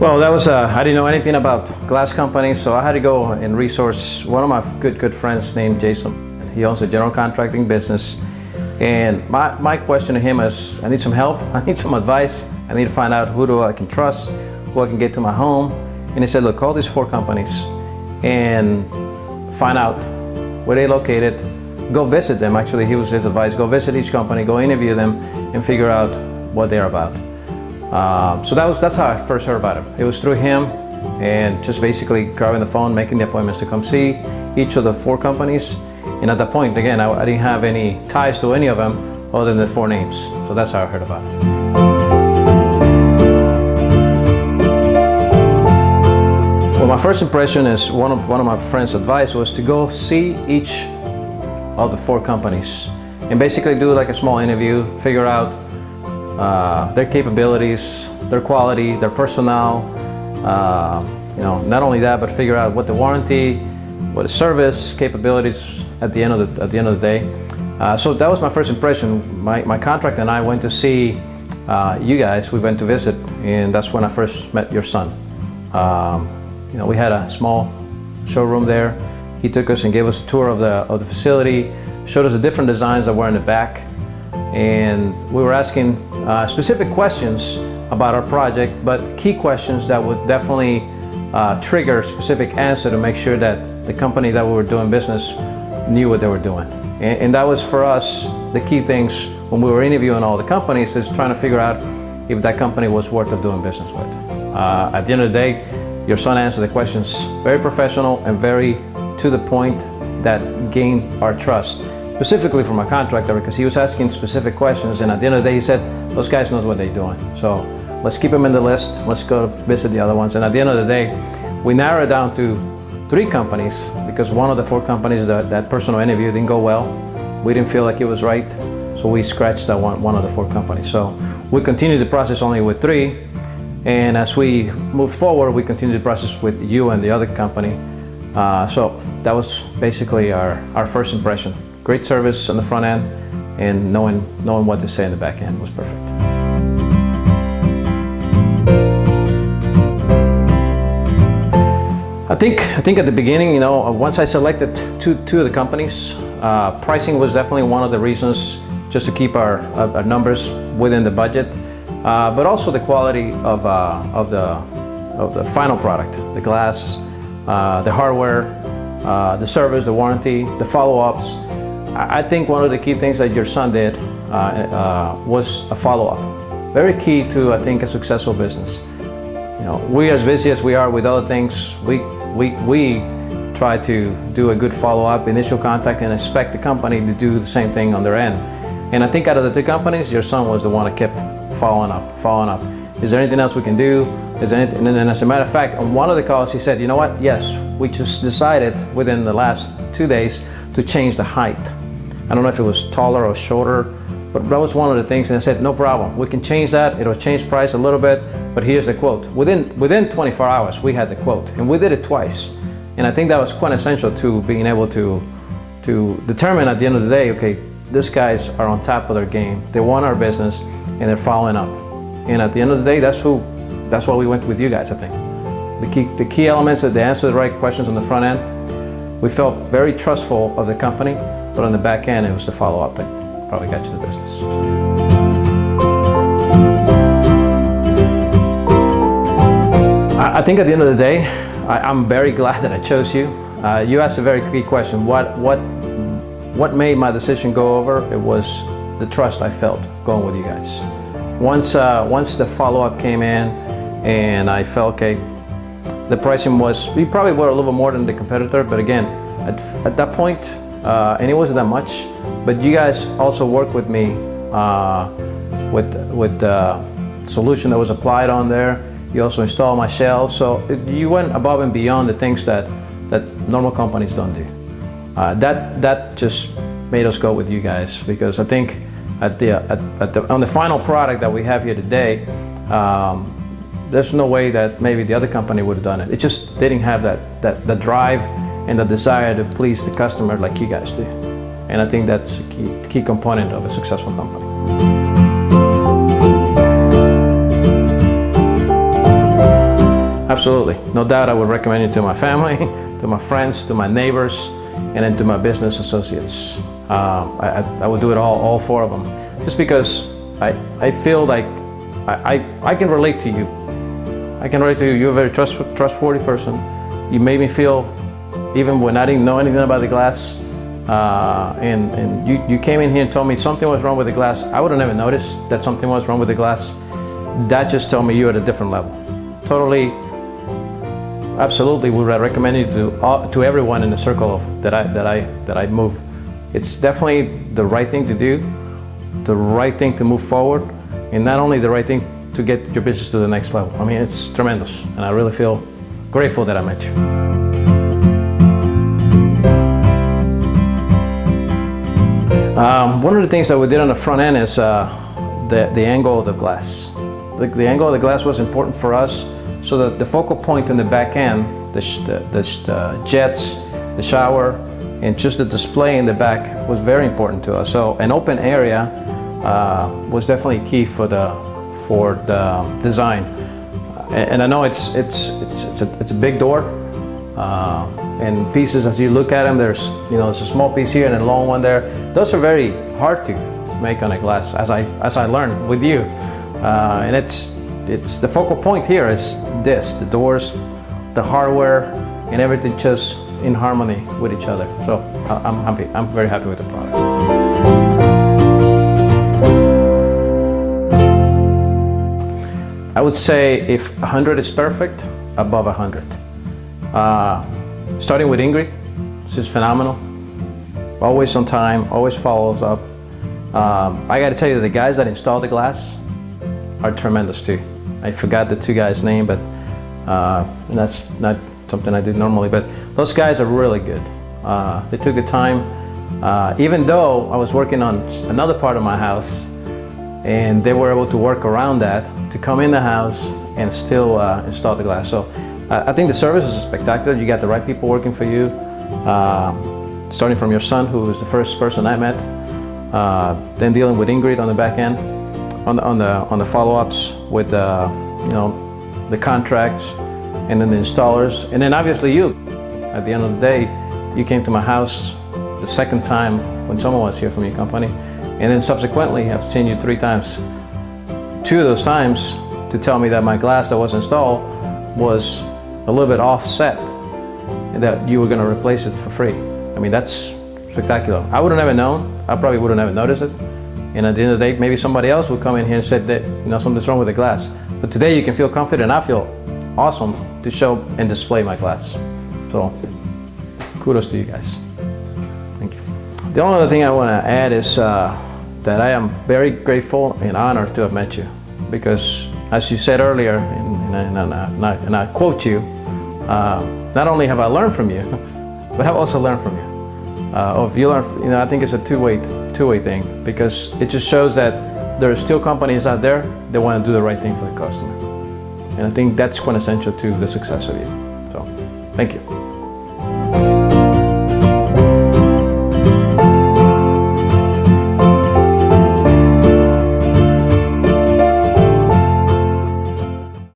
Well, that was, I didn't know anything about glass companies, so I had to go and resource one of my good friends named Jason. He owns a general contracting business. And my question to him is, I need some help, I need some advice, I need to find out who I can trust, who I can get to my home. And he said, look, call these 4 companies and find out where they're located, go visit them. Actually, he was his advice, go visit each company, go interview them and figure out what they're about. So that's how I first heard about it. It was through him and just basically grabbing the phone, making the appointments to come see each of the 4 companies. And at that point, again, I didn't have any ties to any of them other than the 4 names. So that's how I heard about it. Well, my first impression is one of my friends' advice was to go see each of the 4 companies and basically do like a small interview, figure out their capabilities, their quality, their personnel. Not only that, but figure out what the warranty, what the service capabilities at the end of the day. So that was my first impression. My contractor and I went to see you guys. We went to visit, and that's when I first met your son. We had a small showroom there. He took us and gave us a tour of the facility, showed us the different designs that were in the back, and we were asking specific questions about our project, but key questions that would definitely trigger specific answer to make sure that the company that we were doing business knew what they were doing. And that was for us the key things when we were interviewing all the companies, is trying to figure out if that company was worth of doing business with. At the end of the day, your son answered the questions very professional and very to the point that gained our trust, specifically from our contractor, because he was asking specific questions, and at the end of the day he said, those guys knows what they're doing. So let's keep them in the list, let's go visit the other ones. And at the end of the day, we narrowed it down to 3 companies, because one of the 4 companies that personal interview didn't go well. We didn't feel like it was right, so we scratched that one of the 4 companies. So we continued the process only with 3, and as we moved forward, we continued the process with you and the other company. So that was basically our first impression. Great service on the front end, and knowing what to say in the back end was perfect. I think at the beginning, once I selected two of the companies, pricing was definitely one of the reasons, just to keep our numbers within the budget, but also the quality of the final product, the glass, the hardware, the service, the warranty, the follow-ups. I think one of the key things that your son did was a follow-up. Very key to, I think, a successful business. We, as busy as we are with other things, we try to do a good follow-up, initial contact, and expect the company to do the same thing on their end. And I think out of the 2 companies, your son was the one that kept following up. Is there anything else we can do? Is there anything? And then, as a matter of fact, on one of the calls, he said, you know what? Yes, we just decided within the last 2 days to change the height. I don't know if it was taller or shorter, but that was one of the things. And I said, no problem. We can change that. It'll change price a little bit, but here's the quote. Within 24 hours, we had the quote, and we did it twice. And I think that was quintessential to being able to determine at the end of the day, okay, these guys are on top of their game. They want our business, and they're following up. And at the end of the day, that's why we went with you guys, I think. The key elements that they answered the right questions on the front end. We felt very trustful of the company, but on the back end, it was the follow-up that probably got you the business. I think at the end of the day, I'm very glad that I chose you. You asked a very key question. What made my decision go over? It was the trust I felt going with you guys. Once the follow-up came in, and I felt, okay, the pricing was, we probably were a little bit more than the competitor, but again, at that point, and it wasn't that much, but you guys also worked with me with the solution that was applied on there. You also installed my shelves, so you went above and beyond the things that normal companies don't do. That just made us go with you guys, because I think on the final product that we have here today, there's no way that maybe the other company would have done it. It just didn't have that drive and the desire to please the customer like you guys do. And I think that's a key component of a successful company. Absolutely, no doubt I would recommend it to my family, to my friends, to my neighbors, and then to my business associates. I would do it all four of them, just because I feel like I can relate to you. I can relate to you. You're a very trustworthy person. You made me feel, even when I didn't know anything about the glass, and you came in here and told me something was wrong with the glass. I would have never noticed that something was wrong with the glass. That just told me you're at a different level. Totally, absolutely would recommend it to everyone in the circle that I move. It's definitely the right thing to do, the right thing to move forward, and not only the right thing to get your business to the next level. I mean, it's tremendous, and I really feel grateful that I met you. One of the things that we did on the front end is the angle of the glass. The angle of the glass was important for us, so that the focal point in the back end, the jets, the shower, and just the display in the back was very important to us. So an open area was definitely key for the design. And I know it's a big door, and pieces, as you look at them, there's a small piece here and a long one there. Those are very hard to make on a glass, as I learned with you. And it's the focal point here is the doors, the hardware, and everything just in harmony with each other. So I'm happy. I'm very happy with the product. I would say if 100 is perfect, above 100. Starting with Ingrid, she's phenomenal. Always on time, always follows up. I got to tell you, the guys that install the glass are tremendous too. I forgot the two guys' name, but and that's not something I do normally, but those guys are really good. They took the time, even though I was working on another part of my house, and they were able to work around that to come in the house and still install the glass. So I think the service is spectacular. You got the right people working for you, starting from your son, who was the first person I met, then dealing with Ingrid on the back end, on the follow-ups with the contracts, and then the installers, and then obviously you. At the end of the day, you came to my house the second time when someone was here from your company, and then subsequently I've seen you 3 times. 2 of those times to tell me that my glass that was installed was a little bit offset and that you were going to replace it for free. I mean, that's spectacular. I would have never known. I probably would have never noticed it. And at the end of the day, maybe somebody else would come in here and said that something's wrong with the glass. But today you can feel confident. I feel awesome to show and display my glass. So kudos to you guys. Thank you. The only other thing I want to add is that I am very grateful and honored to have met you, because as you said earlier, and I quote you, not only have I learned from you, but I've also learned from you. I think it's a two-way thing, because it just shows that there are still companies out there that want to do the right thing for the customer. And I think that's quintessential to the success of you. So, thank you.